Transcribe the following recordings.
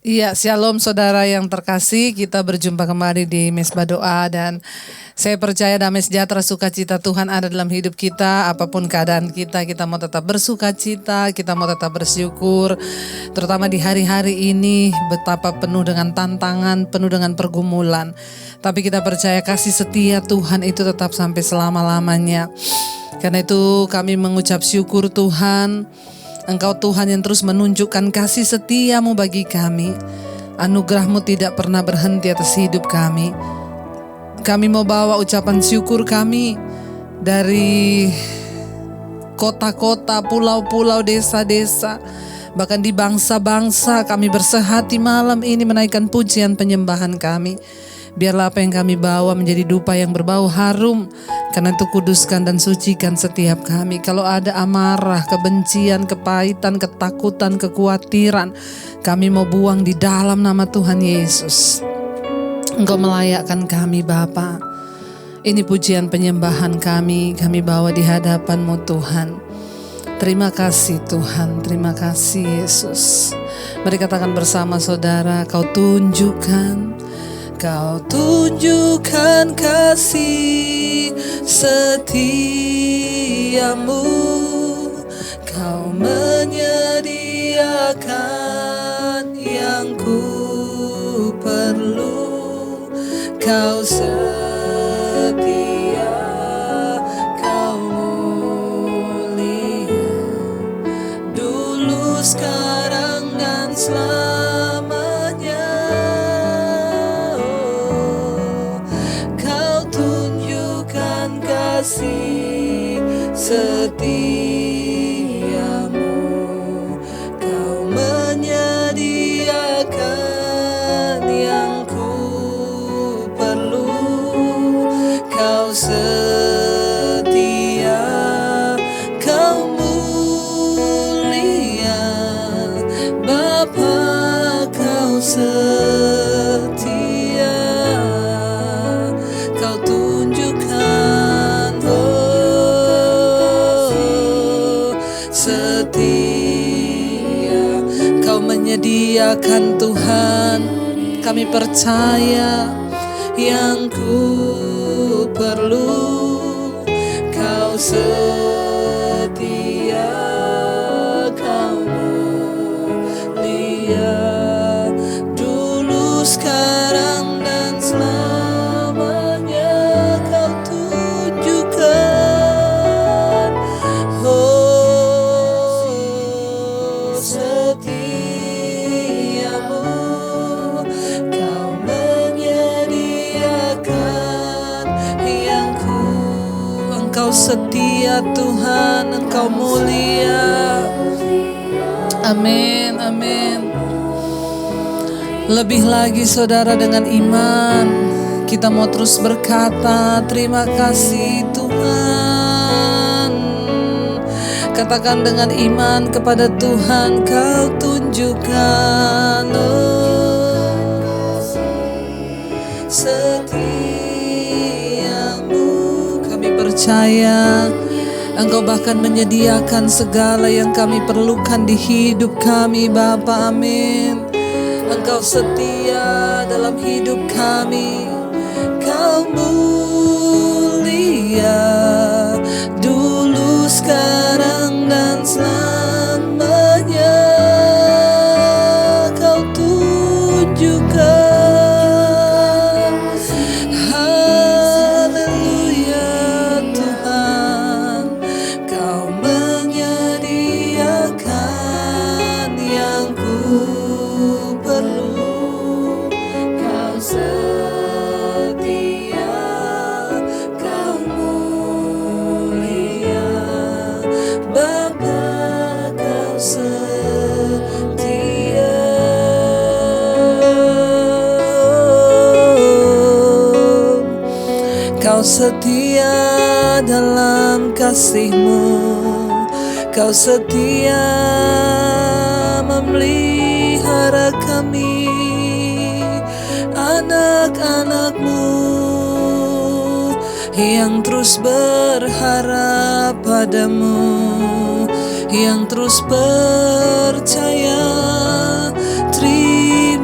Iya, shalom saudara yang terkasih, kita berjumpa kembali di Mesbah Doa dan saya percaya damai sejahtera sukacita Tuhan ada dalam hidup kita. Apapun keadaan kita, kita mau tetap bersukacita, kita mau tetap bersyukur. Terutama di hari-hari ini betapa penuh dengan tantangan, penuh dengan pergumulan. Tapi kita percaya kasih setia Tuhan itu tetap sampai selama-lamanya. Karena itu kami mengucap syukur Tuhan. Engkau Tuhan yang terus menunjukkan kasih setiamu bagi kami. Anugerahmu tidak pernah berhenti atas hidup kami. Kami mau bawa ucapan syukur kami dari kota-kota, pulau-pulau, desa-desa, bahkan di bangsa-bangsa. Kami bersehati malam ini menaikkan pujian penyembahan kami. Biarlah apa yang kami bawa menjadi dupa yang berbau harum. Karena itu kuduskan dan sucikan setiap kami. Kalau ada amarah, kebencian, kepahitan, ketakutan, kekhawatiran, kami mau buang di dalam nama Tuhan Yesus. Engkau melayakkan kami Bapa. Ini pujian penyembahan kami bawa di hadapan-Mu Tuhan. Terima kasih Tuhan, terima kasih Yesus. Mari katakan bersama saudara, Kau tunjukkan kasih setiamu. Kau menyediakan yang ku perlu. Kau setia, Kau mulia, dulu, sekarang, dan selamanya. Kasih setiamu, Kau menyediakan yang ku perlu. Kau setia, Kau mulia, Bapa, Kau setia. Kau tunjukkan setia. Kau menyediakan Tuhan, kami percaya yang ku perlu. Kau setia, Kau mulia, dulu, sekarang, dan selamanya. Kau tunjukkan setiamu. Kau menyediakan yang ku. Engkau setia Tuhan, Engkau mulia. Amin, amin. Lebih lagi saudara, dengan iman kita mau terus berkata terima kasih Tuhan. Katakan dengan iman kepada Tuhan, Kau tunjukkan setiamu. Kami percaya Engkau bahkan menyediakan segala yang kami perlukan di hidup kami Bapa. Amin. Engkau setia dalam hidup kami. Kau mulia, dulu, sekarang, dan selamanya. Kau tunjukkan, haleluya Tuhan. Kau menyediakan yang ku perlu. Kau setia, Kau mulia, Bapa, Kau setia. Kau setia dalam kasih-Mu. Kau setia memelihara kami, anak-anak-Mu yang terus berharap padamu, yang terus percaya. Terima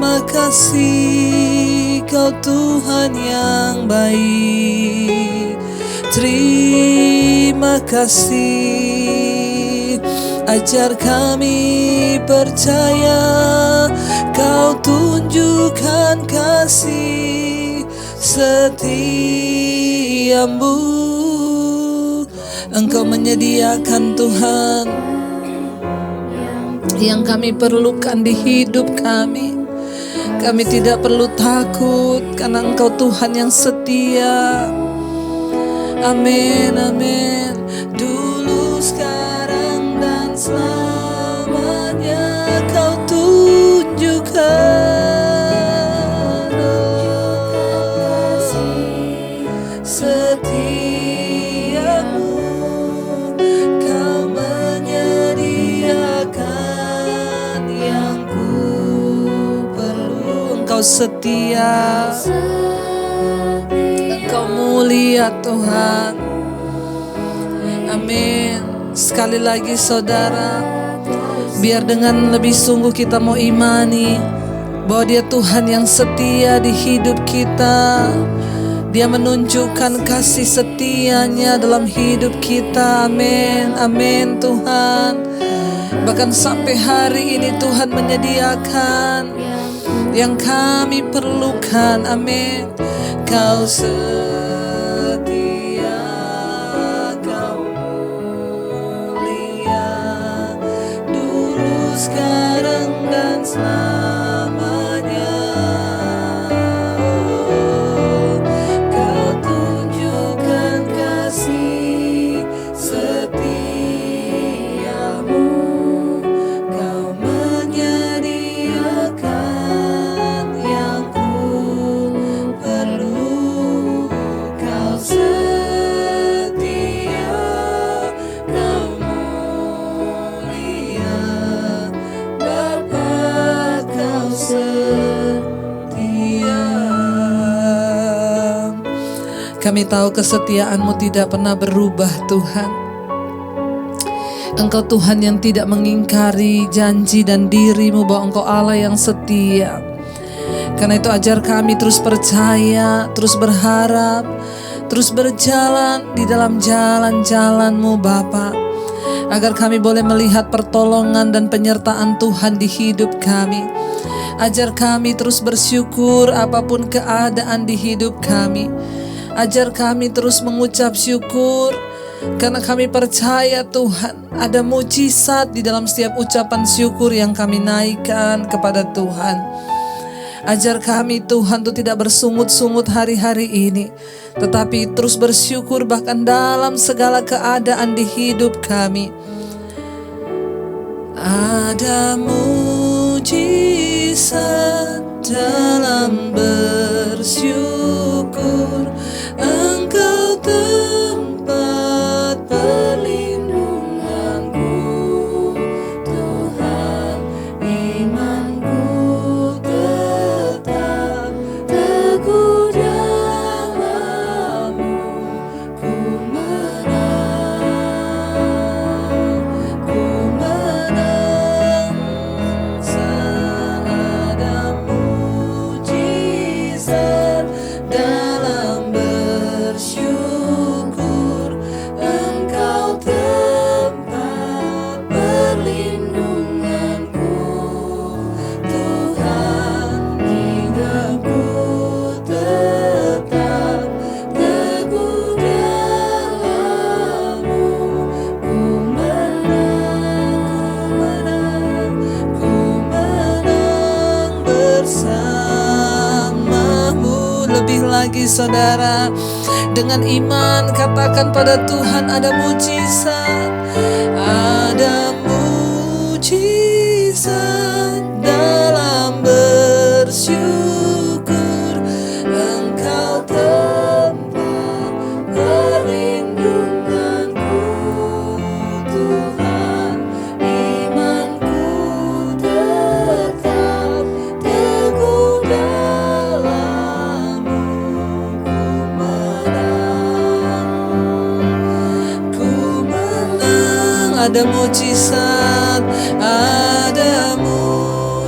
kasih, Kau Tuhan yang baik. Terima kasih, ajar kami percaya, Kau tunjukkan kasih setiamu. Engkau menyediakan Tuhan yang kami perlukan di hidup kami. Kami tidak perlu takut karena Engkau Tuhan yang setia. Amin, amin. Dulu, sekarang, dan selamanya Kau tunjukkan setiamu. Kau menyediakan yang ku perlu. Engkau setia, Engkau mulia Tuhan. Amin. Sekali lagi saudara, biar dengan lebih sungguh kita mau imani bahwa Dia Tuhan yang setia di hidup kita. Dia menunjukkan kasih setianya dalam hidup kita. Amin, amin Tuhan. Bahkan sampai hari ini Tuhan menyediakan yang kami perlukan. Amin. Kau setia, Kau mulia, dulu, sekarang, dan selamanya. Kau tunjukkan kasih setiamu. Kau menyediakan yang ku perlu. Kau setia, Kau mulia, Bapa, Kau setia. Kami tahu kesetiaan-Mu tidak pernah berubah Tuhan. Engkau Tuhan yang tidak mengingkari janji dan diri-Mu bahwa Engkau Allah yang setia. Karena itu ajar kami terus percaya, terus berharap, terus berjalan di dalam jalan-jalan-Mu Bapa, agar kami boleh melihat pertolongan dan penyertaan Tuhan di hidup kami. Ajar kami terus bersyukur apapun keadaan di hidup kami. Ajar kami terus mengucap syukur, karena kami percaya Tuhan ada mujizat di dalam setiap ucapan syukur yang kami naikkan kepada Tuhan. Ajar kami Tuhan untuk tidak bersungut-sungut hari-hari ini, tetapi terus bersyukur bahkan dalam segala keadaan di hidup kami. Ada mujizat dalam bersyukur. Engkau tempat perlindunganku, Tuhan. Imanku tetap teguh dalam-Mu. Ku menang seada mujizat dalam bersyukur. Engkau tempat perlindunganku, Tuhan. Hidupku tetap teguh dalam-Mu. Ku menang bersama-Mu. Lebih lagi saudara, dengan iman katakan pada Tuhan, ada mujizat. Ada mujizat dalam bersyukur. Engkau tempat perlindunganku, Tuhan. Imanku tetap teguh dalam-Mu. Ku menang, ada mujizat, ada mujizat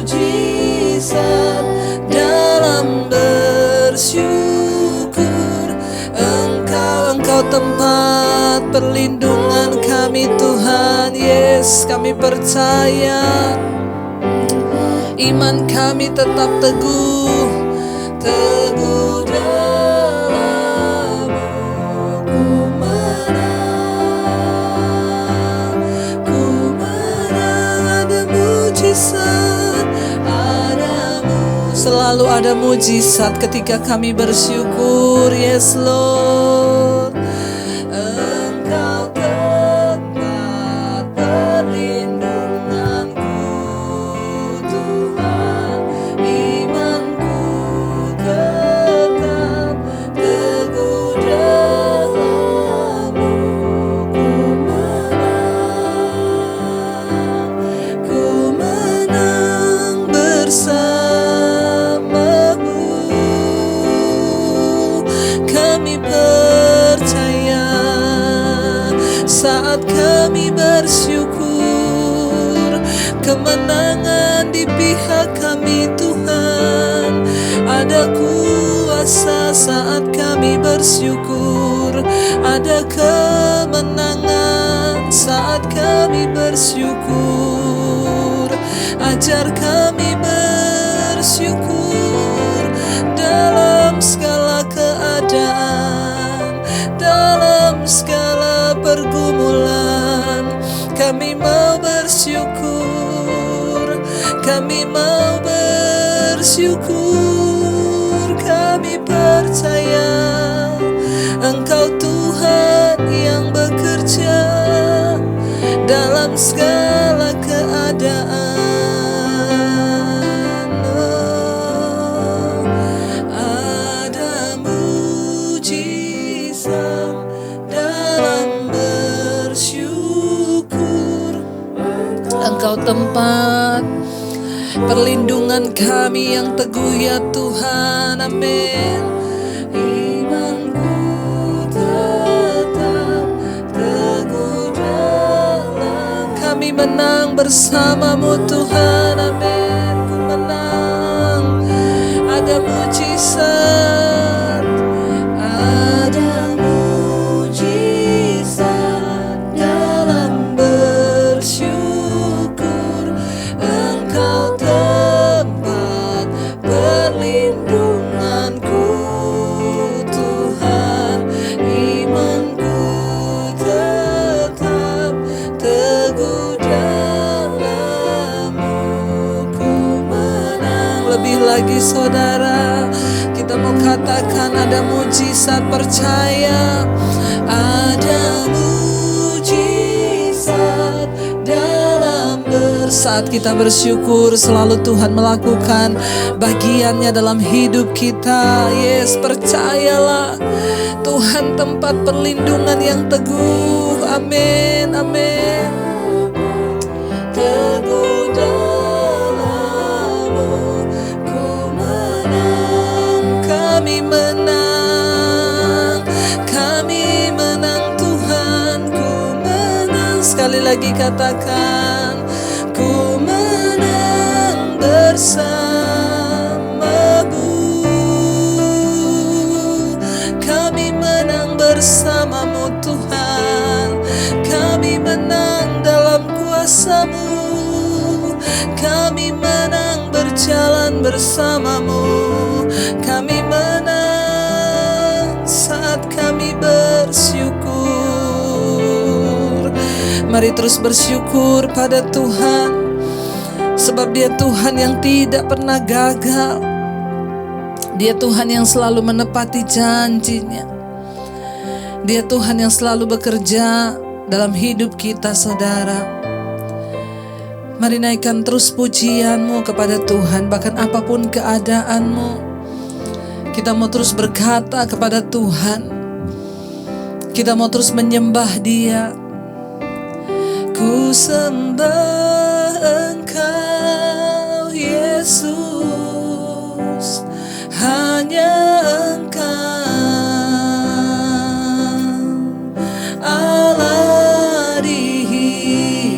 tempat perlindungan kami Tuhan. Yes, kami percaya, iman kami tetap teguh, teguh dalam-Mu. Ku menang, ada mujizat, selalu ada mujizat ketika kami bersyukur. Yes Lord, Engkau tempat perlindunganku Tuhan. Imanku tetap teguh dalam-Mu. Ku menang bersama. Saat kami bersyukur, kemenangan di pihak kami Tuhan. Ada kuasa saat kami bersyukur, ada kemenangan saat kami bersyukur. Ajar kami bersyukur dalam segala keadaan, dalam segala pergumulan. Kami mau bersyukur, kami mau bersyukur. Kami percaya Engkau Tuhan yang bekerja dalam segala keadaan. Ada mujizat dalam bersyukur. Engkau tempat perlindungan kami yang teguh ya Tuhan. Amin. Imanku tetap teguh dalam. Kami menang bersama-Mu Tuhan. Amin. Ku menang. Ada mujizat, ada mujizat dalam bersyukur. Engkau tempat perlindunganku Tuhan. Imanku tetap teguh dalam-Mu. Ku menang. Lebih lagi saudara, kita mau katakan ada mujizat. Percaya ada mujizat dalam saat kita bersyukur. Selalu Tuhan melakukan bagiannya dalam hidup kita. Yes, percayalah Tuhan tempat perlindungan yang teguh. Amin, amin. Teguh dalam-Mu. Ku menang, kami menang, kami menang Tuhan. Ku menang. Sekali lagi katakan, ku menang bersama-Mu. Kami menang bersama-Mu Tuhan. Kami menang dalam kuasa-Mu. Kami menang berjalan bersama-Mu. Kami menang saat kami bersyukur. Mari terus bersyukur pada Tuhan, sebab Dia Tuhan yang tidak pernah gagal. Dia Tuhan yang selalu menepati janjinya. Dia Tuhan yang selalu bekerja dalam hidup kita saudara. Mari naikkan terus pujianmu kepada Tuhan, bahkan apapun keadaanmu. Kita mau terus berkata kepada Tuhan, kita mau terus menyembah Dia. Ku sembah Engkau Yesus, hanya Engkau Allah di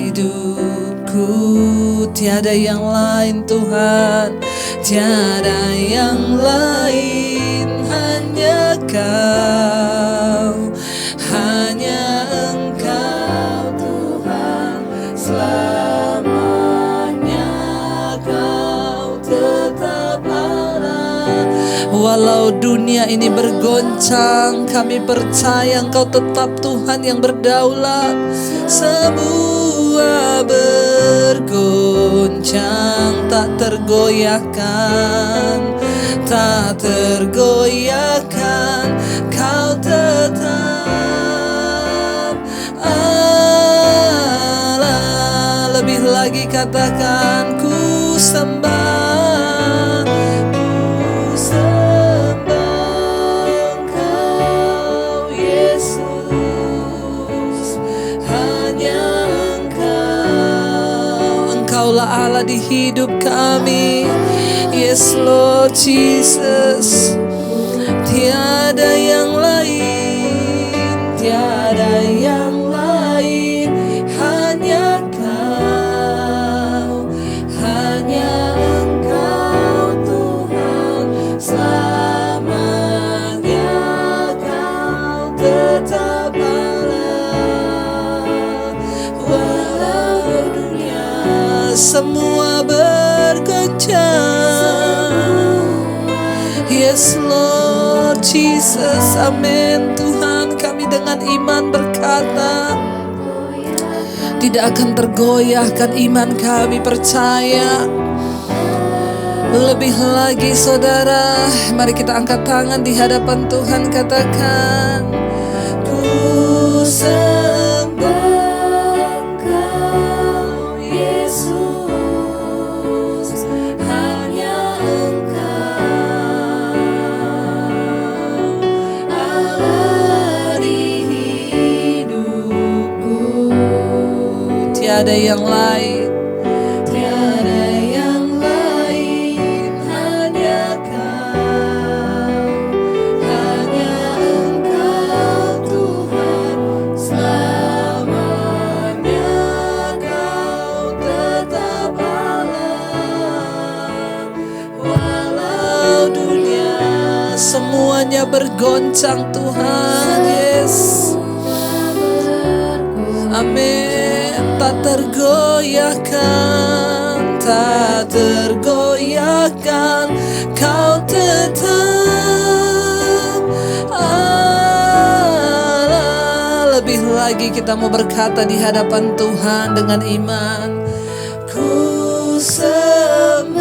hidupku. Tiada yang lain Tuhan, tiada yang lain, hanya Kau. Walau dunia ini bergoncang, kami percaya Engkau tetap Tuhan yang berdaulat. Semua bergoncang, tak tergoyahkan, tak tergoyahkan. Kau tetap Allah. Lebih lagi katakan, ku sembah, ku sembah Engkau Yesus. Hanya Engkaulah Allah di hidup kami. Yes Lord Jesus. Tiada yang lain, tiada yang lain, hanya Kau, hanya Engkau Tuhan. Selamanya Kau tetap Allah. Walau dunia semua bergoncang. Yes Lord Jesus, amin. Tuhan, kami dengan iman berkata, tidak akan tergoyahkan iman kami, percaya. Lebih lagi saudara, mari kita angkat tangan di hadapan Tuhan, katakan, ku sembah Engkau Yesus. Hanya Engkau Allah di hidupku. Tiada yang lain, tiada yang lain, hanya Kau, hanya Engkau Tuhan. Selamanya Kau tetap Allah. Walau dunia semuanya bergoncang Tuhan, yes. Amin. Tak tergoyahkan, tak tergoyahkan. Kau tetap Allah. Lebih lagi kita mau berkata di hadapan Tuhan dengan iman, ku sembah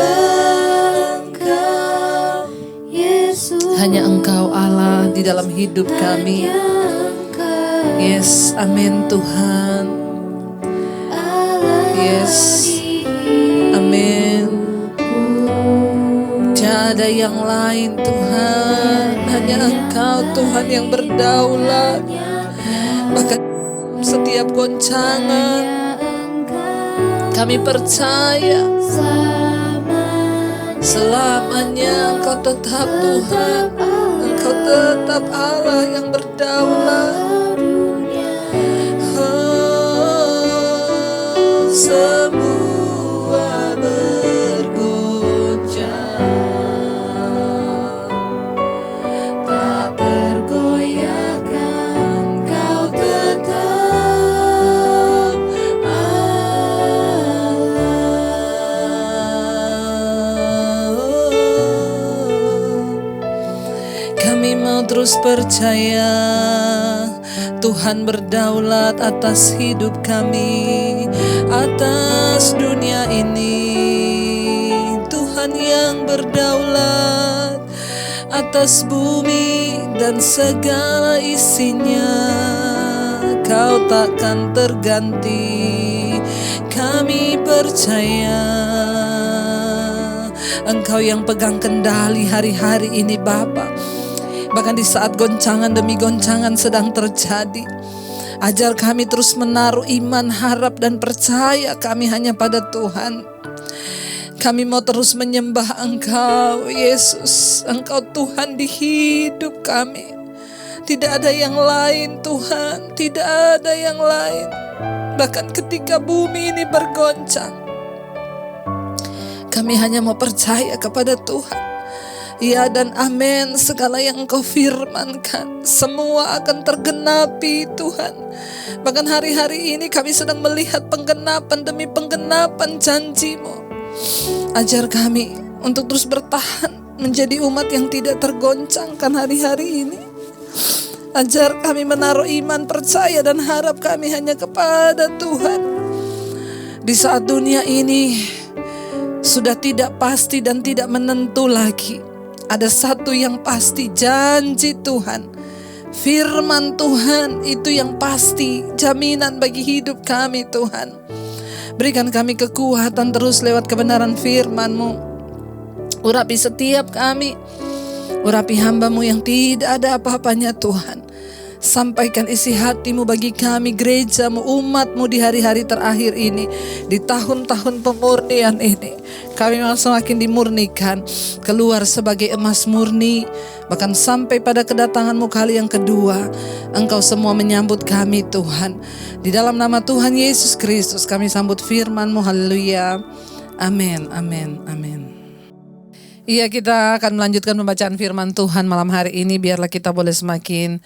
Engkau Yesus. Hanya Engkau Allah di dalam hidup kami. Yes, amin Tuhan. Yes, amin. Tiada yang lain Tuhan, hanya Engkau Tuhan yang berdaulat. Bahkan setiap goncangan kami percaya selamanya Engkau tetap Tuhan. Engkau tetap Allah yang berdaulat. Semua bergoncang, tak tergoyahkan. Kau tetap Allah. Kami mau terus percaya Tuhan berdaulat atas hidup kami, atas dunia ini. Tuhan yang berdaulat atas bumi dan segala isinya. Kau takkan terganti, kami percaya. Engkau yang pegang kendali hari-hari ini Bapa. Bahkan di saat goncangan demi goncangan sedang terjadi, ajar kami terus menaruh iman, harap dan percaya kami hanya pada Tuhan. Kami mau terus menyembah Engkau Yesus. Engkau Tuhan di hidup kami. Tidak ada yang lain Tuhan, tidak ada yang lain. Bahkan ketika bumi ini bergoncang, kami hanya mau percaya kepada Tuhan. Ya dan amin, segala yang Engkau firmankan semua akan tergenapi Tuhan. Bahkan hari-hari ini kami sedang melihat penggenapan demi penggenapan janji-Mu. Ajar kami untuk terus bertahan menjadi umat yang tidak tergoncangkan hari-hari ini. Ajar kami menaruh iman, percaya dan harap kami hanya kepada Tuhan. Di saat dunia ini sudah tidak pasti dan tidak menentu lagi, ada satu yang pasti, janji Tuhan, firman Tuhan itu yang pasti, jaminan bagi hidup kami Tuhan. Berikan kami kekuatan terus lewat kebenaran firman-Mu. Urapi setiap kami, urapi hamba-Mu yang tidak ada apa-apanya Tuhan. Sampaikan isi hati-Mu bagi kami, gereja-Mu, umat-Mu di hari-hari terakhir ini, di tahun-tahun pemurnian ini. Kami semakin dimurnikan, keluar sebagai emas murni, bahkan sampai pada kedatangan-Mu kali yang kedua. Engkau semua menyambut kami Tuhan. Di dalam nama Tuhan Yesus Kristus kami sambut firman-Mu, haleluya. Amin, amin, amin. Iya, kita akan melanjutkan pembacaan firman Tuhan malam hari ini. Biarlah kita boleh semakin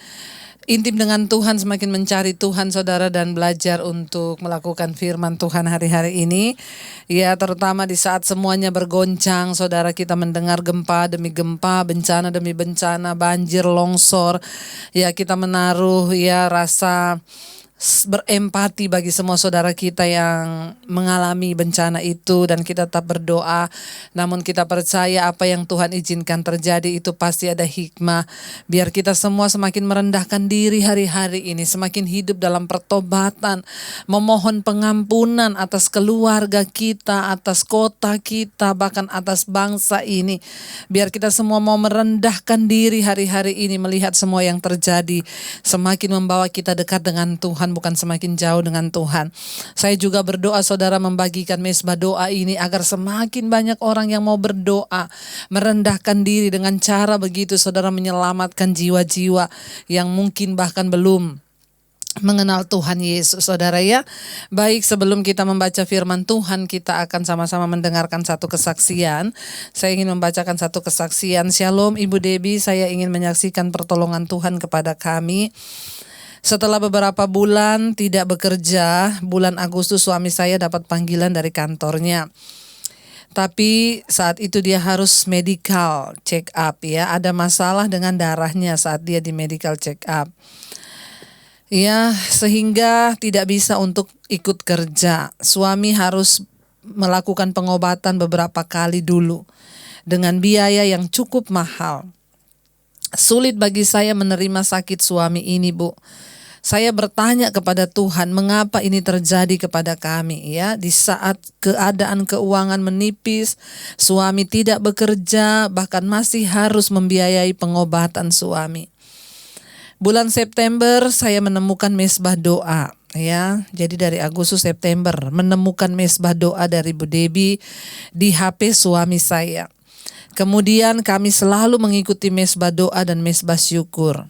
intim dengan Tuhan, semakin mencari Tuhan saudara, dan belajar untuk melakukan firman Tuhan hari-hari ini. Ya, terutama di saat semuanya bergoncang saudara, kita mendengar gempa demi gempa, bencana demi bencana, banjir, longsor. Ya, kita menaruh ya rasa berempati bagi semua saudara kita yang mengalami bencana itu, dan kita tetap berdoa. Namun kita percaya apa yang Tuhan izinkan terjadi itu pasti ada hikmah. Biar kita semua semakin merendahkan diri hari-hari ini, semakin hidup dalam pertobatan, memohon pengampunan atas keluarga kita, atas kota kita, bahkan atas bangsa ini. Biar kita semua mau merendahkan diri hari-hari ini, melihat semua yang terjadi semakin membawa kita dekat dengan Tuhan, bukan semakin jauh dengan Tuhan. Saya juga berdoa saudara, membagikan mesbah doa ini agar semakin banyak orang yang mau berdoa, merendahkan diri dengan cara begitu saudara, menyelamatkan jiwa-jiwa yang mungkin bahkan belum mengenal Tuhan Yesus saudara ya. Baik, sebelum kita membaca firman Tuhan, kita akan sama-sama mendengarkan satu kesaksian. Saya ingin membacakan satu kesaksian. Shalom Ibu Debbie, saya ingin menyaksikan pertolongan Tuhan kepada kami. Setelah beberapa bulan tidak bekerja, bulan Agustus suami saya dapat panggilan dari kantornya. Tapi saat itu dia harus medical check up ya, ada masalah dengan darahnya saat dia di medical check up. Ya, sehingga tidak bisa untuk ikut kerja. Suami harus melakukan pengobatan beberapa kali dulu dengan biaya yang cukup mahal. Sulit bagi saya menerima sakit suami ini, Bu. Saya bertanya kepada Tuhan, mengapa ini terjadi kepada kami ya? Di saat keadaan keuangan menipis, suami tidak bekerja, bahkan masih harus membiayai pengobatan suami. Bulan September saya menemukan mesbah doa ya. Jadi dari Agustus September menemukan mesbah doa dari Bu Debbie di HP suami saya. Kemudian kami selalu mengikuti mesbah doa dan mesbah syukur.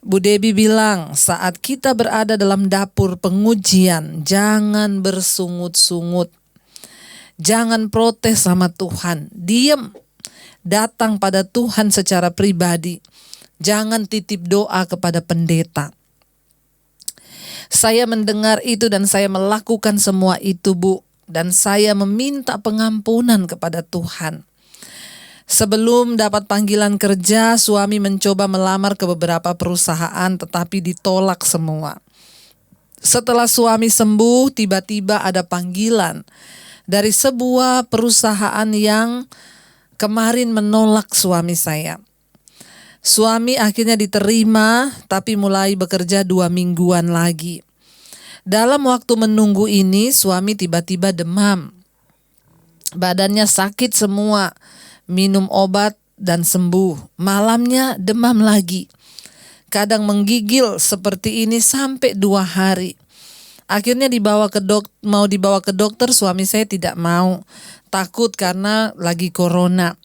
Bu Debbie bilang, saat kita berada dalam dapur pengujian, jangan bersungut-sungut. Jangan protes sama Tuhan, diam. Datang pada Tuhan secara pribadi. Jangan titip doa kepada pendeta. Saya mendengar itu dan saya melakukan semua itu, Bu. Dan saya meminta pengampunan kepada Tuhan. Sebelum dapat panggilan kerja, suami mencoba melamar ke beberapa perusahaan tetapi ditolak semua. Setelah suami sembuh, tiba-tiba ada panggilan dari sebuah perusahaan yang kemarin menolak suami saya. Suami akhirnya diterima, tapi mulai bekerja 2 mingguan lagi. Dalam waktu menunggu ini, suami tiba-tiba demam. Badannya sakit semua. Minum obat dan sembuh. Malamnya demam lagi. Kadang menggigil seperti ini sampai 2 hari. Akhirnya mau dibawa ke dokter, suami saya tidak mau. Takut karena lagi corona.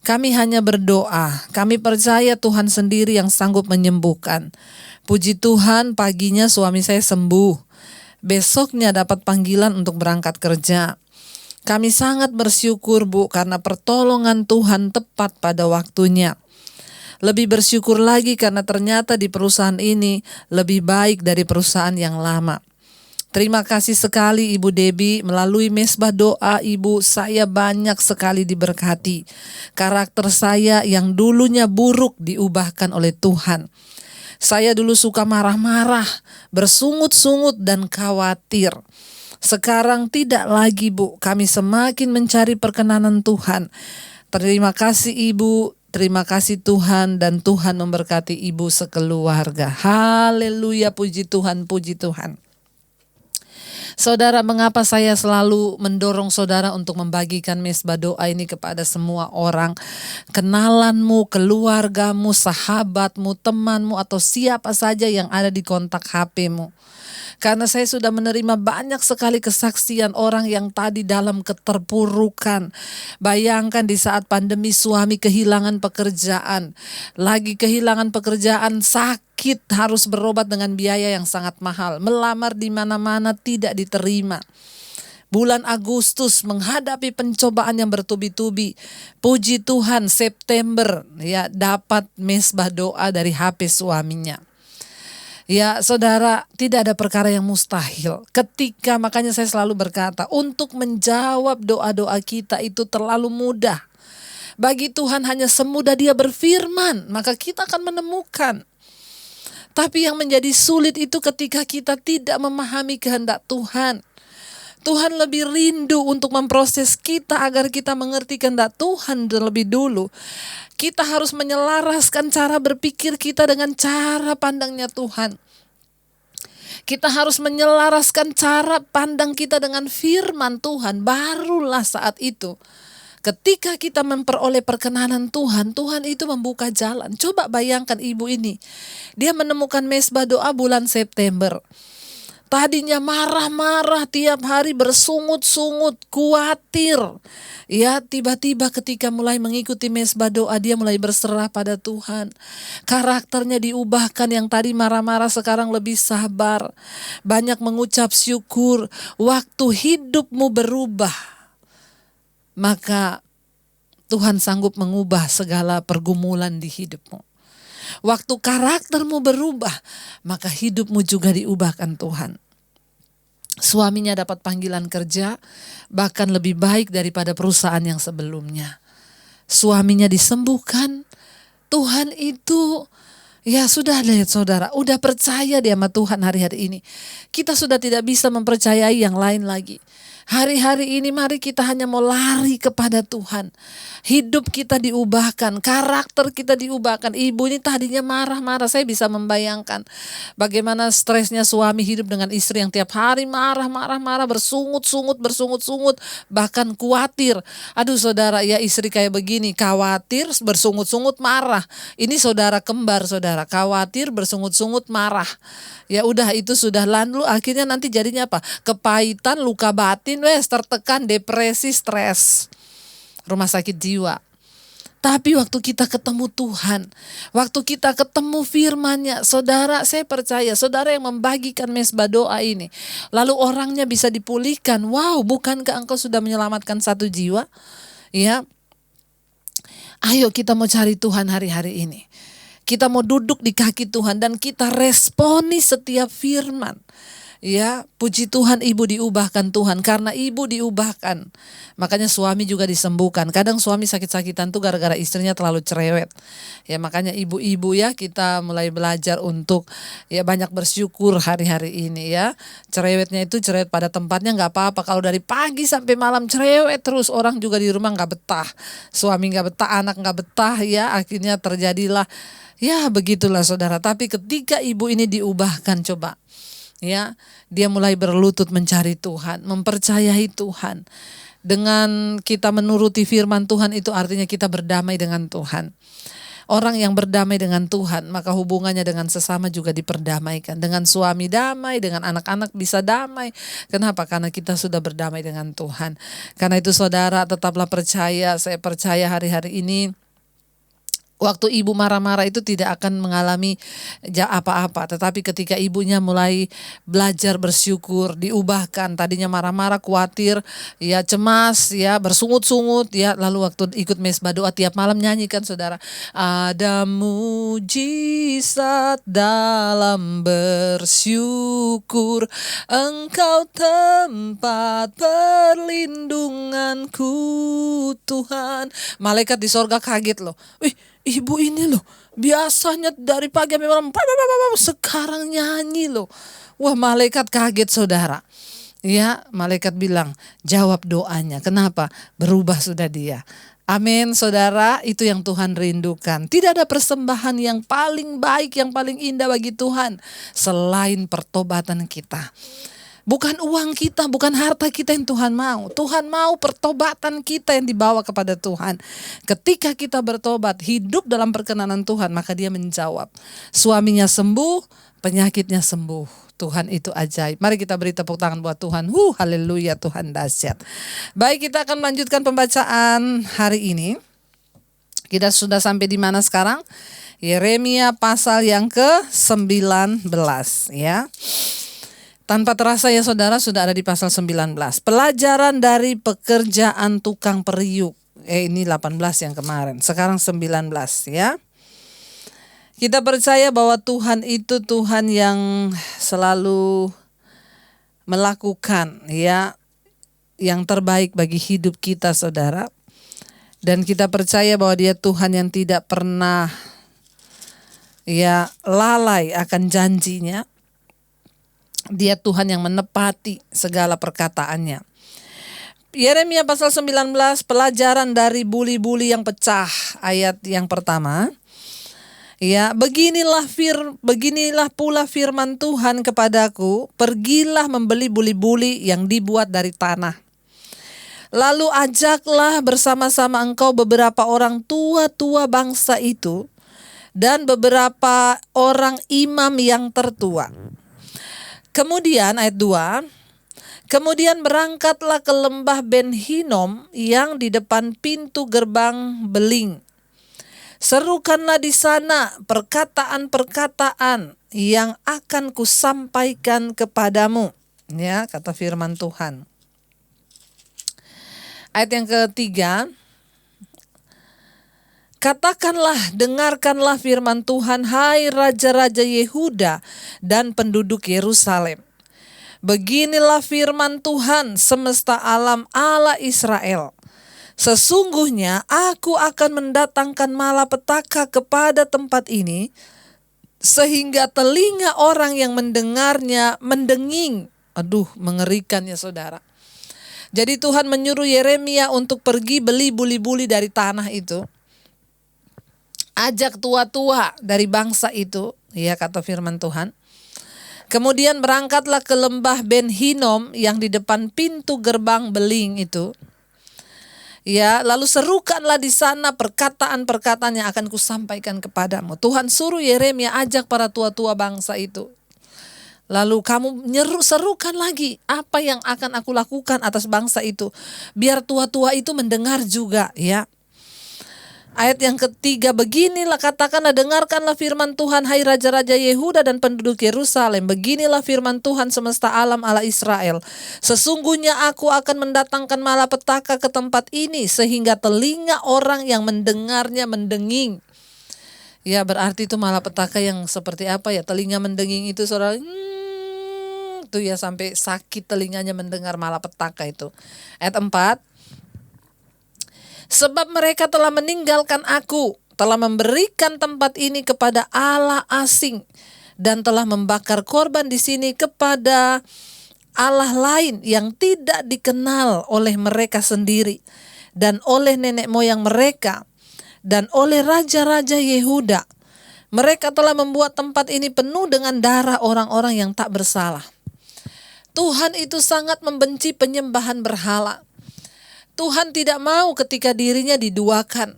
Kami hanya berdoa. Kami percaya Tuhan sendiri yang sanggup menyembuhkan. Puji Tuhan, paginya suami saya sembuh. Besoknya dapat panggilan untuk berangkat kerja. Kami sangat bersyukur, Bu, karena pertolongan Tuhan tepat pada waktunya. Lebih bersyukur lagi karena ternyata di perusahaan ini lebih baik dari perusahaan yang lama. Terima kasih sekali Ibu Debbie, melalui mesbah doa Ibu, saya banyak sekali diberkati. Karakter saya yang dulunya buruk diubahkan oleh Tuhan. Saya dulu suka marah-marah, bersungut-sungut dan khawatir. Sekarang tidak lagi Bu, kami semakin mencari perkenanan Tuhan. Terima kasih Ibu, terima kasih Tuhan, dan Tuhan memberkati Ibu sekeluarga. Haleluya, puji Tuhan, puji Tuhan. Saudara, mengapa saya selalu mendorong saudara untuk membagikan mesbah doa ini kepada semua orang? Kenalanmu, keluargamu, sahabatmu, temanmu, atau siapa saja yang ada di kontak HP-mu. Karena saya sudah menerima banyak sekali kesaksian orang yang tadi dalam keterpurukan. Bayangkan di saat pandemi suami kehilangan pekerjaan. Lagi kehilangan pekerjaan, sakit, harus berobat dengan biaya yang sangat mahal. Melamar di mana-mana tidak diterima. Bulan Agustus menghadapi pencobaan yang bertubi-tubi. Puji Tuhan, September ya dapat mesbah doa dari HP suaminya. Ya saudara, tidak ada perkara yang mustahil. Makanya saya selalu berkata, untuk menjawab doa-doa kita itu terlalu mudah. Bagi Tuhan hanya semudah Dia berfirman, maka kita akan menemukan. Tapi yang menjadi sulit itu ketika kita tidak memahami kehendak Tuhan. Tuhan lebih rindu untuk memproses kita agar kita mengerti kehendak Tuhan terlebih dulu. Kita harus menyelaraskan cara berpikir kita dengan cara pandangnya Tuhan. Kita harus menyelaraskan cara pandang kita dengan firman Tuhan. Barulah saat itu, ketika kita memperoleh perkenanan Tuhan, Tuhan itu membuka jalan. Coba bayangkan ibu ini, dia menemukan mesbah doa bulan September. Tadinya marah-marah tiap hari, bersungut-sungut, khawatir. Ya, tiba-tiba ketika mulai mengikuti mesbah doa, dia mulai berserah pada Tuhan. Karakternya diubahkan, yang tadi marah-marah sekarang lebih sabar. Banyak mengucap syukur. Waktu hidupmu berubah, maka Tuhan sanggup mengubah segala pergumulan di hidupmu. Waktu karaktermu berubah, maka hidupmu juga diubahkan Tuhan. Suaminya dapat panggilan kerja, bahkan lebih baik daripada perusahaan yang sebelumnya. Suaminya disembuhkan. Tuhan itu, ya sudah lihat saudara, udah percaya dia sama Tuhan hari-hari ini. Kita sudah tidak bisa mempercayai yang lain lagi. Hari-hari ini mari kita hanya mau lari kepada Tuhan. Hidup kita diubahkan, karakter kita diubahkan. Ibu ini tadinya marah-marah, saya bisa membayangkan bagaimana stresnya suami hidup dengan istri yang tiap hari marah-marah, bersungut-sungut, bahkan khawatir. Aduh saudara, ya istri kayak begini, khawatir, bersungut-sungut, marah. Ini saudara kembar saudara, khawatir, bersungut-sungut, marah. Ya udah, itu sudah lalu akhirnya nanti jadinya apa? Kepahitan, luka batin, tertekan, depresi, stres, rumah sakit jiwa. Tapi waktu kita ketemu Tuhan, waktu kita ketemu firman-Nya, saudara, saya percaya saudara yang membagikan mesbah doa ini, lalu orangnya bisa dipulihkan. Wow, bukankah engkau sudah menyelamatkan satu jiwa? Ya, ayo kita mau cari Tuhan hari-hari ini. Kita mau duduk di kaki Tuhan dan kita responi setiap firman. Ya, puji Tuhan, ibu diubahkan Tuhan. Karena ibu diubahkan, makanya suami juga disembuhkan. Kadang suami sakit-sakitan tuh gara-gara istrinya terlalu cerewet. Ya, makanya ibu-ibu ya, kita mulai belajar untuk ya banyak bersyukur hari-hari ini ya. Cerewetnya itu cerewet pada tempatnya nggak apa-apa. Kalau dari pagi sampai malam cerewet terus, orang juga di rumah nggak betah. Suami nggak betah, anak nggak betah ya. Akhirnya terjadilah ya begitulah saudara. Tapi ketika ibu ini diubahkan, coba. Ya, dia mulai berlutut mencari Tuhan, mempercayai Tuhan. Dengan kita menuruti firman Tuhan itu artinya kita berdamai dengan Tuhan. Orang yang berdamai dengan Tuhan, maka hubungannya dengan sesama juga diperdamaikan. Dengan suami damai, dengan anak-anak bisa damai. Kenapa? Karena kita sudah berdamai dengan Tuhan. Karena itu saudara tetaplah percaya, saya percaya hari-hari ini Waktu ibu marah-marah itu tidak akan mengalami apa-apa. Tetapi ketika ibunya mulai belajar bersyukur, diubahkan. Tadinya marah-marah, khawatir, ya cemas, ya bersungut-sungut, ya lalu waktu ikut mesbah doa tiap malam nyanyikan saudara. Ada mujizat dalam bersyukur, Engkau tempat perlindunganku Tuhan. Malaikat di sorga kaget loh. Wih, ibu ini loh, biasanya dari pagi sampai malam, sekarang nyanyi loh. Wah, malaikat kaget saudara. Ya, malaikat bilang, jawab doanya. Kenapa? Berubah sudah dia. Amin saudara, itu yang Tuhan rindukan. Tidak ada persembahan yang paling baik, yang paling indah bagi Tuhan selain pertobatan kita. Bukan uang kita, bukan harta kita yang Tuhan mau. Tuhan mau pertobatan kita yang dibawa kepada Tuhan. Ketika kita bertobat, hidup dalam perkenanan Tuhan, maka dia menjawab. Suaminya sembuh, penyakitnya sembuh. Tuhan itu ajaib. Mari kita beri tepuk tangan buat Tuhan. Haleluya, Tuhan dahsyat. Baik, kita akan melanjutkan pembacaan hari ini. Kita sudah sampai di mana sekarang? Yeremia pasal yang ke-19 ya. Tanpa terasa ya saudara, sudah ada di pasal 19. Pelajaran dari pekerjaan tukang periuk. Ini 18 yang kemarin. Sekarang 19 ya. Kita percaya bahwa Tuhan itu Tuhan yang selalu melakukan ya yang terbaik bagi hidup kita saudara. Dan kita percaya bahwa Dia Tuhan yang tidak pernah ya lalai akan janjinya. Dia Tuhan yang menepati segala perkataannya. Yeremia pasal 19, pelajaran dari buli-buli yang pecah, ayat yang pertama. Ya, beginilah pula firman Tuhan kepadaku, pergilah membeli buli-buli yang dibuat dari tanah. Lalu ajaklah bersama-sama engkau beberapa orang tua-tua bangsa itu dan beberapa orang imam yang tertua. Kemudian ayat 2, kemudian berangkatlah ke lembah Ben Hinom yang di depan pintu gerbang beling. Serukanlah di sana perkataan-perkataan yang akan kusampaikan kepadamu. Ya, kata firman Tuhan. Ayat yang ketiga, katakanlah, dengarkanlah firman Tuhan, hai raja-raja Yehuda dan penduduk Yerusalem. Beginilah firman Tuhan semesta alam Allah Israel. Sesungguhnya aku akan mendatangkan malapetaka kepada tempat ini, sehingga telinga orang yang mendengarnya mendenging. Aduh, mengerikan ya saudara. Jadi Tuhan menyuruh Yeremia untuk pergi beli buli-buli dari tanah itu. Ajak tua-tua dari bangsa itu, ya kata firman Tuhan. Kemudian berangkatlah ke lembah Ben Hinom yang di depan pintu gerbang beling itu. Ya, lalu serukanlah di sana perkataan-perkataan yang akan kusampaikan kepadamu. Tuhan suruh Yeremia ajak para tua-tua bangsa itu. Lalu kamu serukan lagi apa yang akan aku lakukan atas bangsa itu. Biar tua-tua itu mendengar juga ya. Ayat yang ketiga, beginilah katakanlah, dengarkanlah firman Tuhan, hai raja-raja Yehuda dan penduduk Yerusalem. Beginilah firman Tuhan semesta alam Allah Israel. Sesungguhnya aku akan mendatangkan malapetaka ke tempat ini, sehingga telinga orang yang mendengarnya mendenging. Ya, berarti itu malapetaka yang seperti apa ya? Telinga mendenging itu saudara, itu ya sampai sakit telinganya mendengar malapetaka itu. Ayat 4. Sebab mereka telah meninggalkan aku, telah memberikan tempat ini kepada Allah asing, dan telah membakar korban di sini kepada Allah lain yang tidak dikenal oleh mereka sendiri, dan oleh nenek moyang mereka, dan oleh raja-raja Yehuda. Mereka telah membuat tempat ini penuh dengan darah orang-orang yang tak bersalah. Tuhan itu sangat membenci penyembahan berhala. Tuhan tidak mau ketika dirinya diduakan.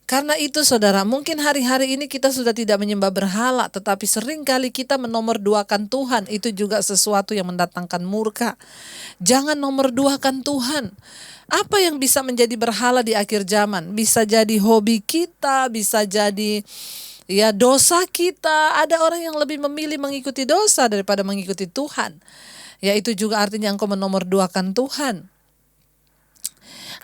Karena itu saudara, mungkin hari-hari ini kita sudah tidak menyembah berhala, tetapi seringkali kita menomorduakan Tuhan. Itu juga sesuatu yang mendatangkan murka. Jangan nomorduakan Tuhan. Apa yang bisa menjadi berhala di akhir zaman? Bisa jadi hobi kita, bisa jadi dosa kita. Ada orang yang lebih memilih mengikuti dosa daripada mengikuti Tuhan. Ya, itu juga artinya engkau menomorduakan Tuhan.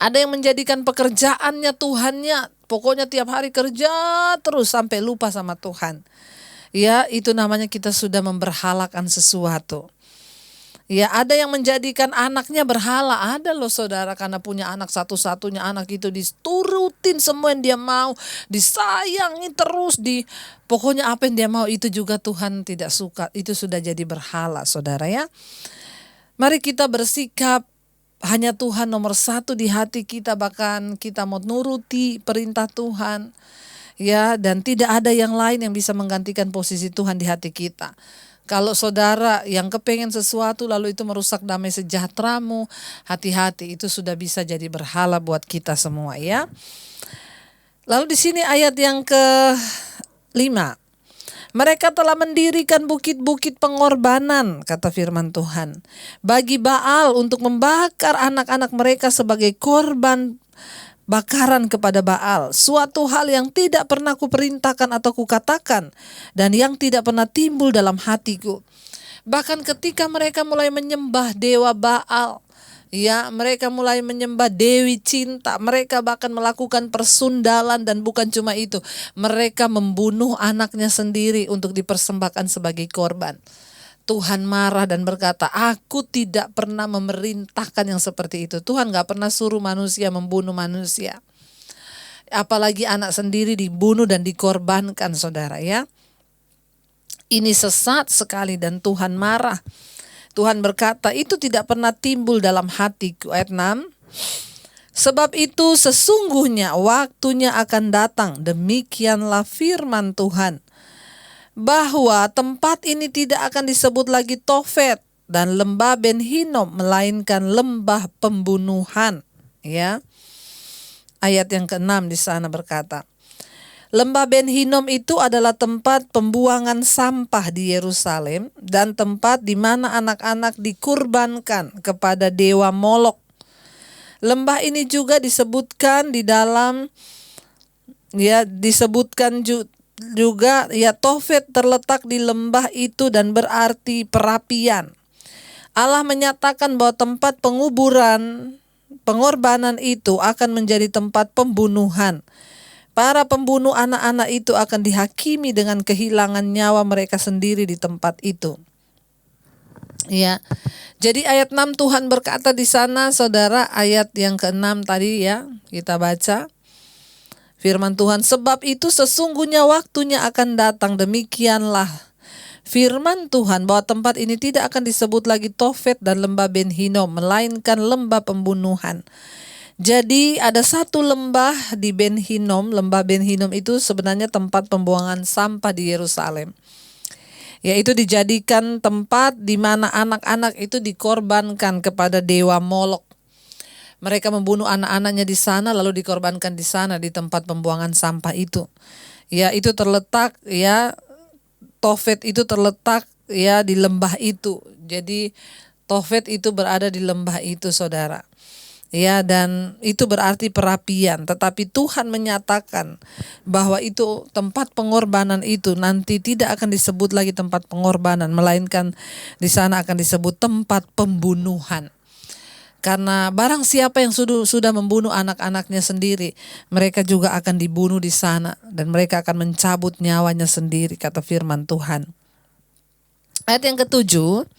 Ada yang menjadikan pekerjaannya Tuhannya, pokoknya tiap hari kerja terus sampai lupa sama Tuhan. Ya, itu namanya kita sudah memberhalakan sesuatu. Ya, ada yang menjadikan anaknya berhala. Ada loh saudara, karena punya anak satu-satunya anak itu diturutin semua yang dia mau, disayangi terus, pokoknya apa yang dia mau itu juga Tuhan tidak suka. Itu sudah jadi berhala saudara ya. Mari kita bersikap hanya Tuhan nomor satu di hati kita, bahkan kita mau nuruti perintah Tuhan. Ya, dan tidak ada yang lain yang bisa menggantikan posisi Tuhan di hati kita. Kalau saudara yang kepengen sesuatu lalu itu merusak damai sejahteramu, hati-hati, itu sudah bisa jadi berhala buat kita semua ya. Lalu di sini ayat yang ke-5. Mereka telah mendirikan bukit-bukit pengorbanan, kata firman Tuhan, bagi Baal untuk membakar anak-anak mereka sebagai korban bakaran kepada Baal. Suatu hal yang tidak pernah kuperintahkan atau kukatakan, dan yang tidak pernah timbul dalam hatiku. Bahkan ketika mereka mulai menyembah dewa Baal, ya, mereka mulai menyembah dewi cinta. Mereka bahkan melakukan persundalan, dan bukan cuma itu, mereka membunuh anaknya sendiri untuk dipersembahkan sebagai korban. Tuhan marah dan berkata, aku tidak pernah memerintahkan yang seperti itu. Tuhan gak pernah suruh manusia membunuh manusia. Apalagi anak sendiri dibunuh dan dikorbankan saudara ya. Ini sesat sekali dan Tuhan marah. Tuhan berkata, itu tidak pernah timbul dalam hatiku. Ayat 6. Sebab itu sesungguhnya waktunya akan datang, demikianlah firman Tuhan, bahwa tempat ini tidak akan disebut lagi Tofet dan lembah Ben Hinom, melainkan lembah pembunuhan. Ya. Ayat yang ke-6 di sana berkata, lembah Ben Hinom itu adalah tempat pembuangan sampah di Yerusalem dan tempat di mana anak-anak dikurbankan kepada dewa Molok. Lembah ini juga disebutkan di dalam, ya, disebutkan juga ya, Tofet terletak di lembah itu dan berarti perapian. Allah menyatakan bahwa tempat pengorbanan itu akan menjadi tempat pembunuhan. Para pembunuh anak-anak itu akan dihakimi dengan kehilangan nyawa mereka sendiri di tempat itu. Ya. Jadi ayat 6 Tuhan berkata di sana saudara, ayat yang ke-6 tadi ya, kita baca. Firman Tuhan, sebab itu sesungguhnya waktunya akan datang, demikianlah firman Tuhan, bahwa tempat ini tidak akan disebut lagi Tofet dan lembah Ben Hinom, melainkan lembah pembunuhan. Jadi ada satu lembah di Ben Hinom. Lembah Ben Hinom itu sebenarnya tempat pembuangan sampah di Yerusalem. Yaitu dijadikan tempat di mana anak-anak itu dikorbankan kepada dewa Molok. Mereka membunuh anak-anaknya di sana lalu dikorbankan di sana di tempat pembuangan sampah itu. Ya, itu terletak ya, Tofet itu terletak ya di lembah itu. Jadi Tofet itu berada di lembah itu saudara. Ya, dan itu berarti perapian. Tetapi Tuhan menyatakan bahwa itu tempat pengorbanan itu nanti tidak akan disebut lagi tempat pengorbanan, melainkan di sana akan disebut tempat pembunuhan. Karena barang siapa yang sudah membunuh anak-anaknya sendiri, mereka juga akan dibunuh di sana dan mereka akan mencabut nyawanya sendiri, kata firman Tuhan. Ayat yang ke-7,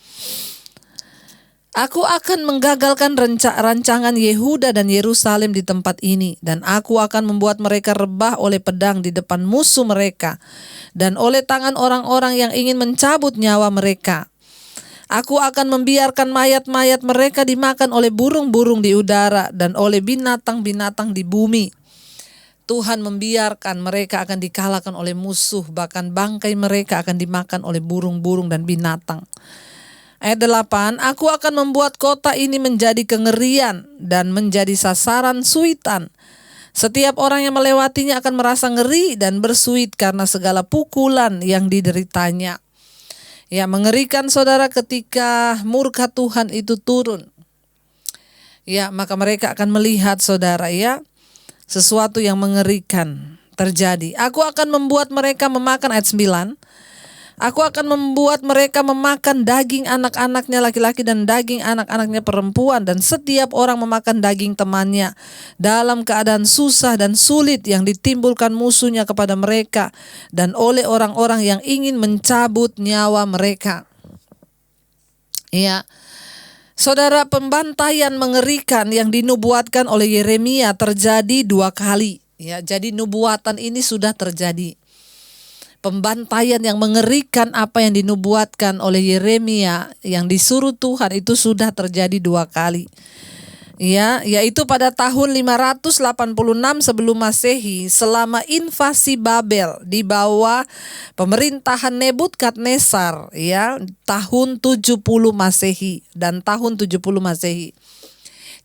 aku akan menggagalkan rancangan Yehuda dan Yerusalem di tempat ini, dan aku akan membuat mereka rebah oleh pedang di depan musuh mereka dan oleh tangan orang-orang yang ingin mencabut nyawa mereka. Aku akan membiarkan mayat-mayat mereka dimakan oleh burung-burung di udara dan oleh binatang-binatang di bumi. Tuhan membiarkan mereka akan dikalahkan oleh musuh, bahkan bangkai mereka akan dimakan oleh burung-burung dan binatang. Ayat 8, aku akan membuat kota ini menjadi kengerian dan menjadi sasaran suitan. Setiap orang yang melewatinya akan merasa ngeri dan bersuit karena segala pukulan yang dideritanya. Ya, mengerikan saudara ketika murka Tuhan itu turun. Ya, maka mereka akan melihat saudara ya, sesuatu yang mengerikan terjadi. Aku akan membuat mereka memakan, ayat 9. Aku akan membuat mereka memakan daging anak-anaknya laki-laki dan daging anak-anaknya perempuan, dan setiap orang memakan daging temannya dalam keadaan susah dan sulit yang ditimbulkan musuhnya kepada mereka dan oleh orang-orang yang ingin mencabut nyawa mereka. Ya, saudara, pembantaian mengerikan yang dinubuatkan oleh Yeremia terjadi 2 kali. Ya, jadi nubuatan ini sudah terjadi. Pembantaian yang mengerikan apa yang dinubuatkan oleh Yeremia yang disuruh Tuhan itu sudah terjadi 2 kali. Ya, yaitu pada tahun 586 sebelum Masehi, selama invasi Babel di bawah pemerintahan Nebukadnezar, ya, tahun 70 Masehi dan tahun 70 Masehi.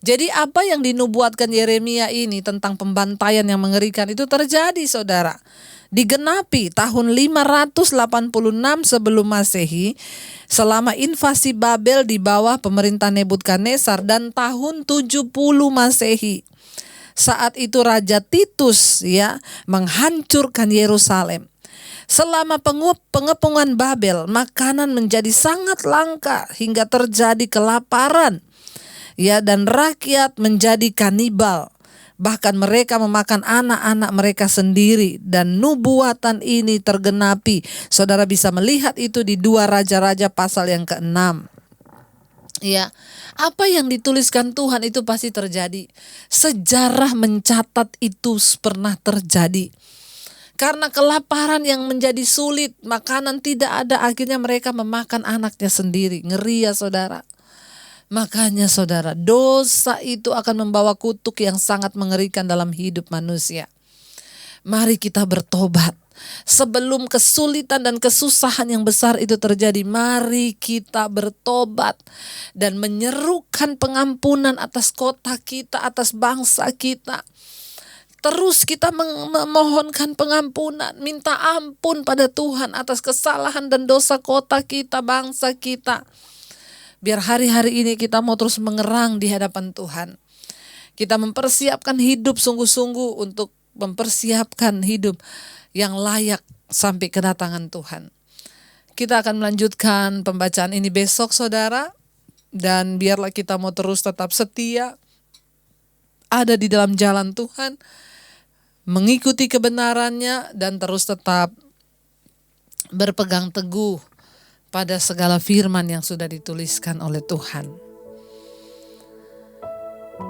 Jadi apa yang dinubuatkan Yeremia ini tentang pembantaian yang mengerikan itu terjadi, saudara. Digenapi tahun 586 sebelum Masehi selama invasi Babel di bawah pemerintah Nebukadnezar, dan tahun 70 Masehi. Saat itu Raja Titus ya menghancurkan Yerusalem. Selama pengepungan Babel, makanan menjadi sangat langka hingga terjadi kelaparan. Ya, dan rakyat menjadi kanibal. Bahkan mereka memakan anak-anak mereka sendiri, dan nubuatan ini tergenapi. Saudara bisa melihat itu di 2 Raja-Raja pasal yang ke-6. Ya, apa yang dituliskan Tuhan itu pasti terjadi. Sejarah mencatat itu pernah terjadi. Karena kelaparan yang menjadi sulit, makanan tidak ada, akhirnya mereka memakan anaknya sendiri. Ngeri ya saudara. Makanya saudara, dosa itu akan membawa kutuk yang sangat mengerikan dalam hidup manusia. Mari kita bertobat. Sebelum kesulitan dan kesusahan yang besar itu terjadi, mari kita bertobat dan menyerukan pengampunan atas kota kita, atas bangsa kita. Terus kita memohonkan pengampunan, minta ampun pada Tuhan atas kesalahan dan dosa kota kita, bangsa kita. Biar hari-hari ini kita mau terus mengerang di hadapan Tuhan. Kita mempersiapkan hidup sungguh-sungguh untuk mempersiapkan hidup yang layak sampai kedatangan Tuhan. Kita akan melanjutkan pembacaan ini besok saudara. Dan biarlah kita mau terus tetap setia, ada di dalam jalan Tuhan, mengikuti kebenarannya, dan terus tetap berpegang teguh pada segala firman yang sudah dituliskan oleh Tuhan.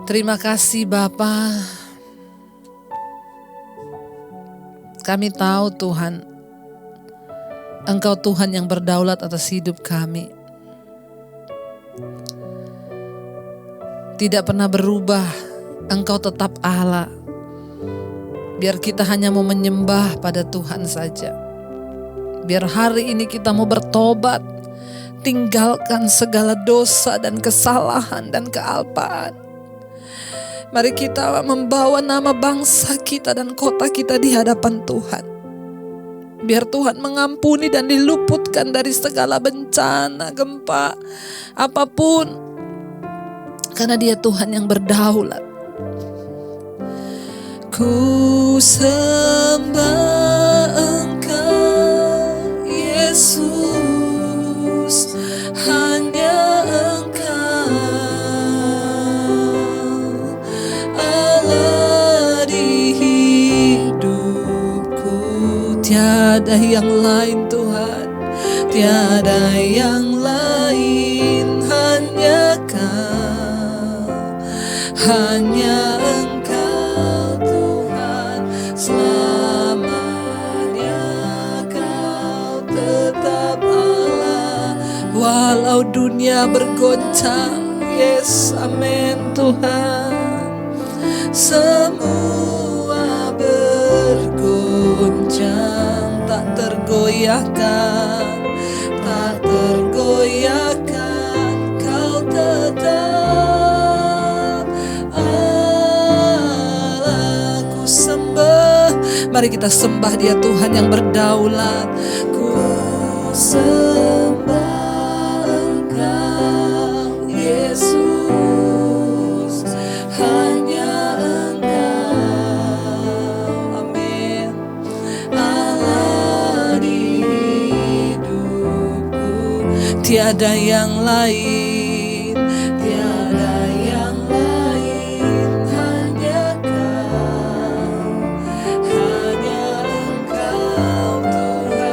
Terima kasih Bapa. Kami tahu Tuhan, Engkau Tuhan yang berdaulat atas hidup kami. Tidak pernah berubah, Engkau tetap Allah. Biar kita hanya mau menyembah pada Tuhan saja. Biar hari ini kita mau bertobat, tinggalkan segala dosa dan kesalahan dan kealpaan. Mari kita membawa nama bangsa kita dan kota kita di hadapan Tuhan. Biar Tuhan mengampuni dan diluputkan dari segala bencana, gempa, apapun. Karena Dia Tuhan yang berdaulat. Ku sembah Engkau Yesus, hanya Engkau Allah di hidupku. Tiada yang lain Tuhan, tiada yang lain, hanya Kau, hanya Engkau Tuhan, selamanya Kau tetap Allah. Walau dunia bergoncang, yes, amin Tuhan. Semua bergoncang, tak tergoyahkan, tak tergoyahkan, Kau tetap Allah. Mari kita sembah Dia, Tuhan yang berdaulat. Ku sembah Engkau Yesus, hanya Engkau, amin, Allah di hidupku. Tiada yang lain, tiada yang lain, hanya Engkau Tuhan.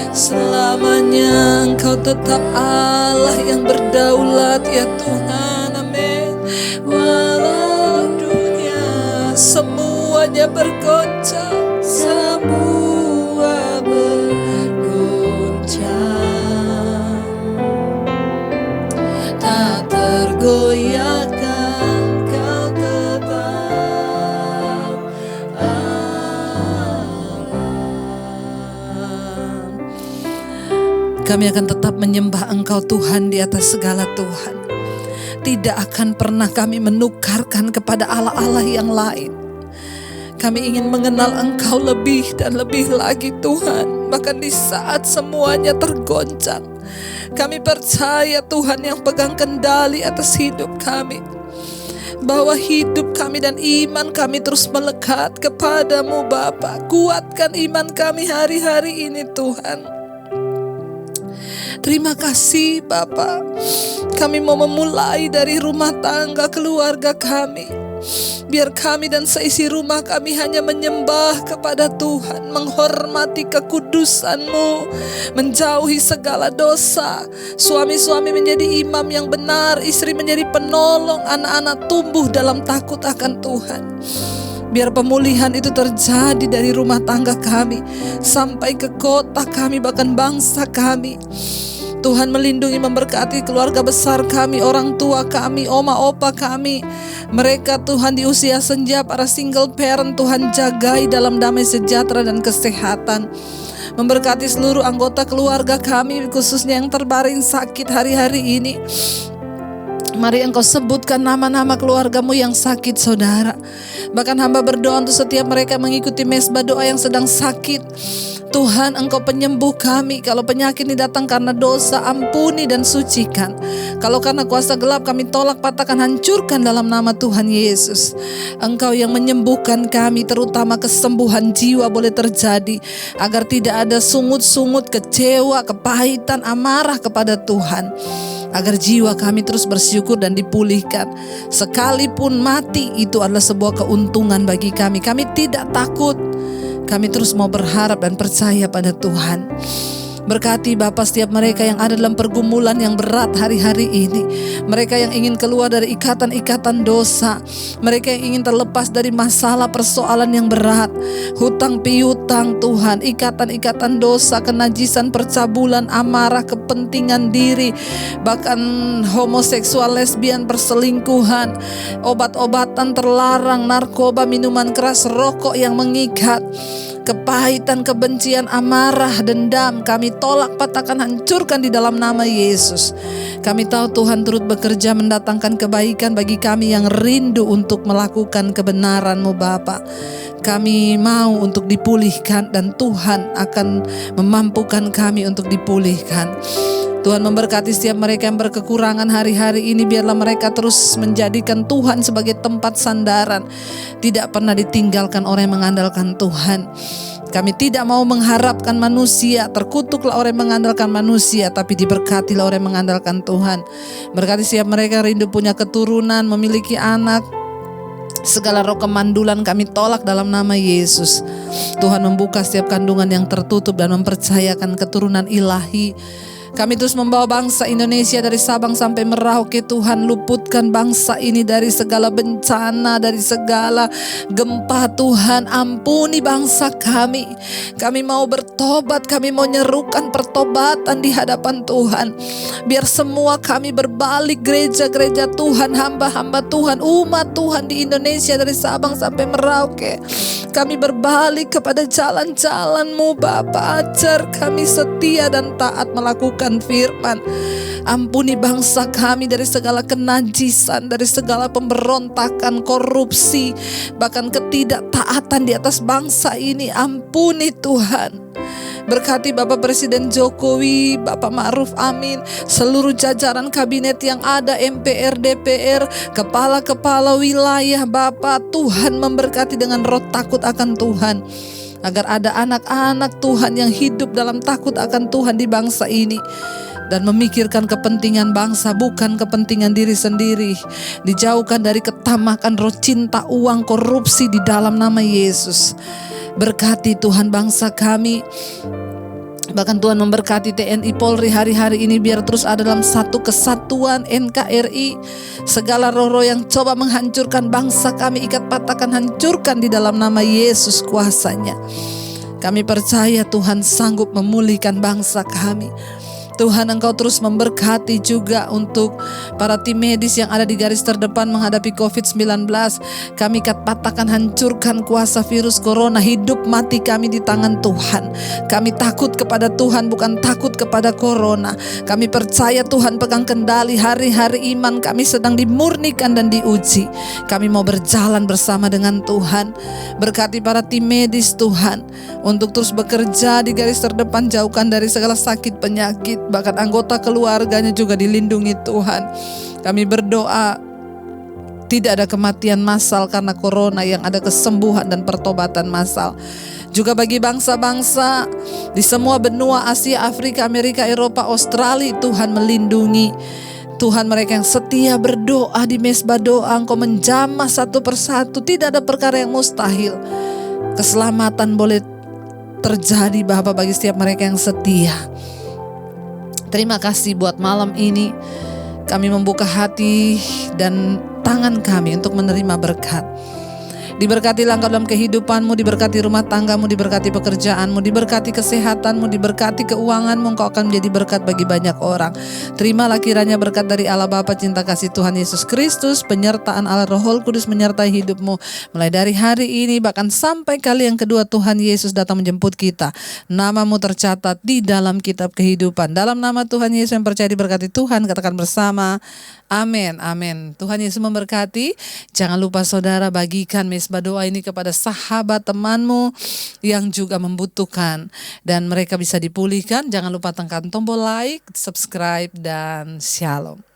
Selamanya Engkau tetap Allah yang berdaulat ya Tuhan, amin. Walau dunia semuanya bergoncang, semua bergoncang, tak tergoyahkan, Kau tetap Allah. Kami akan tetap menyembah Engkau Tuhan di atas segala Tuhan. Tidak akan pernah kami menukarkan kepada Allah-Allah yang lain. Kami ingin mengenal Engkau lebih dan lebih lagi Tuhan. Bahkan di saat semuanya tergoncang, kami percaya Tuhan yang pegang kendali atas hidup kami, bahwa hidup kami dan iman kami terus melekat kepadamu Bapa. Kuatkan iman kami hari-hari ini Tuhan. Terima kasih Bapa. Kami mau memulai dari rumah tangga keluarga kami. Biar kami dan seisi rumah kami hanya menyembah kepada Tuhan, menghormati kekudusan-Mu, menjauhi segala dosa. Suami-suami menjadi imam yang benar, istri menjadi penolong, anak-anak tumbuh dalam takut akan Tuhan. Biar pemulihan itu terjadi dari rumah tangga kami sampai ke kota kami, bahkan bangsa kami. Tuhan melindungi, memberkati keluarga besar kami, orang tua kami, oma opa kami. Mereka Tuhan di usia senja, para single parent, Tuhan jagai dalam damai sejahtera dan kesehatan. Memberkati seluruh anggota keluarga kami, khususnya yang terbaring sakit hari-hari ini. Mari Engkau sebutkan nama-nama keluargamu yang sakit saudara. Bahkan hamba berdoa untuk setiap mereka mengikuti mesbah doa yang sedang sakit. Tuhan, Engkau penyembuh kami. Kalau penyakit ini datang karena dosa, ampuni dan sucikan. Kalau karena kuasa gelap, kami tolak, patahkan, hancurkan dalam nama Tuhan Yesus. Engkau yang menyembuhkan kami, terutama kesembuhan jiwa boleh terjadi, agar tidak ada sungut-sungut, kecewa, kepahitan, amarah kepada Tuhan. Agar jiwa kami terus bersyukur dan dipulihkan. Sekalipun mati, itu adalah sebuah keuntungan bagi kami. Kami tidak takut. Kami terus mau berharap dan percaya pada Tuhan. Berkati Bapa setiap mereka yang ada dalam pergumulan yang berat hari-hari ini. Mereka yang ingin keluar dari ikatan-ikatan dosa. Mereka yang ingin terlepas dari masalah persoalan yang berat. Hutang piutang Tuhan, ikatan-ikatan dosa, kenajisan, percabulan, amarah, kepentingan diri. Bahkan homoseksual, lesbian, perselingkuhan, obat-obatan terlarang, narkoba, minuman keras, rokok yang mengikat. Kepahitan, kebencian, amarah, dendam, kami tolak, patahkan, hancurkan di dalam nama Yesus. Kami tahu Tuhan turut bekerja mendatangkan kebaikan bagi kami yang rindu untuk melakukan kebenaran-Mu Bapa. Kami mau untuk dipulihkan dan Tuhan akan memampukan kami untuk dipulihkan. Tuhan memberkati setiap mereka yang berkekurangan hari-hari ini. Biarlah mereka terus menjadikan Tuhan sebagai tempat sandaran. Tidak pernah ditinggalkan orang yang mengandalkan Tuhan. Kami tidak mau mengharapkan manusia. Terkutuklah orang yang mengandalkan manusia, tapi diberkatilah orang yang mengandalkan Tuhan. Berkati setiap mereka yang rindu punya keturunan, memiliki anak. Segala roh kemandulan kami tolak dalam nama Yesus. Tuhan membuka setiap kandungan yang tertutup dan mempercayakan keturunan ilahi. Kami terus membawa bangsa Indonesia dari Sabang sampai Merauke. Tuhan, luputkan bangsa ini dari segala bencana, dari segala gempa. Tuhan, ampuni bangsa kami. Kami mau bertobat, kami mau nyerukan pertobatan di hadapan Tuhan. Biar semua kami berbalik, gereja-gereja Tuhan, hamba-hamba Tuhan, umat Tuhan di Indonesia dari Sabang sampai Merauke. Kami berbalik kepada jalan-jalan-Mu Bapa. Ajar kami setia dan taat melakukan memberitakan firman. Ampuni bangsa kami dari segala kenajisan, dari segala pemberontakan, korupsi, bahkan ketidaktaatan di atas bangsa ini. Ampuni Tuhan. Berkati Bapak Presiden Jokowi, Bapak Ma'ruf Amin, seluruh jajaran kabinet yang ada, MPR, DPR, kepala-kepala wilayah. Bapak, Tuhan memberkati dengan roh takut akan Tuhan, agar ada anak-anak Tuhan yang hidup dalam takut akan Tuhan di bangsa ini, dan memikirkan kepentingan bangsa, bukan kepentingan diri sendiri. Dijauhkan dari ketamakan, roh cinta, uang, korupsi di dalam nama Yesus. Berkati Tuhan bangsa kami. Bahkan Tuhan memberkati TNI Polri hari-hari ini, biar terus ada dalam satu kesatuan NKRI. Segala roh-roh yang coba menghancurkan bangsa kami, ikat patahkan, hancurkan di dalam nama Yesus kuasanya. Kami percaya Tuhan sanggup memulihkan bangsa kami. Tuhan, Engkau terus memberkati juga untuk para tim medis yang ada di garis terdepan menghadapi COVID-19. Kami patahkan, hancurkan kuasa virus corona. Hidup mati kami di tangan Tuhan. Kami takut kepada Tuhan, bukan takut kepada corona. Kami percaya Tuhan pegang kendali. Hari-hari iman kami sedang dimurnikan dan diuji. Kami mau berjalan bersama dengan Tuhan. Berkati para tim medis Tuhan, untuk terus bekerja di garis terdepan. Jauhkan dari segala sakit penyakit, bahkan anggota keluarganya juga dilindungi Tuhan. Kami berdoa tidak ada kematian massal karena corona, yang ada kesembuhan dan pertobatan massal. Juga bagi bangsa-bangsa di semua benua Asia, Afrika, Amerika, Eropa, Australia, Tuhan melindungi. Tuhan, mereka yang setia berdoa di mesbah doa, Engkau menjamah satu persatu. Tidak ada perkara yang mustahil. Keselamatan boleh terjadi Bapa bagi setiap mereka yang setia. Terima kasih buat malam ini. Kami membuka hati dan tangan kami untuk menerima berkat. Diberkatilah Engkau dalam kehidupanmu, diberkati rumah tanggamu, diberkati pekerjaanmu, diberkati kesehatanmu, diberkati keuanganmu. Engkau akan menjadi berkat bagi banyak orang. Terimalah kiranya berkat dari Allah Bapa, cinta kasih Tuhan Yesus Kristus, penyertaan Allah Roh Kudus menyertai hidupmu mulai dari hari ini, bahkan sampai kali yang kedua Tuhan Yesus datang menjemput kita. Namamu tercatat di dalam kitab kehidupan. Dalam nama Tuhan Yesus yang percaya diberkati Tuhan, katakan bersama, amin, amin. Tuhan Yesus memberkati. Jangan lupa saudara, bagikan mesbah doa ini kepada sahabat temanmu yang juga membutuhkan, dan mereka bisa dipulihkan. Jangan lupa tekan tombol like, subscribe, dan shalom.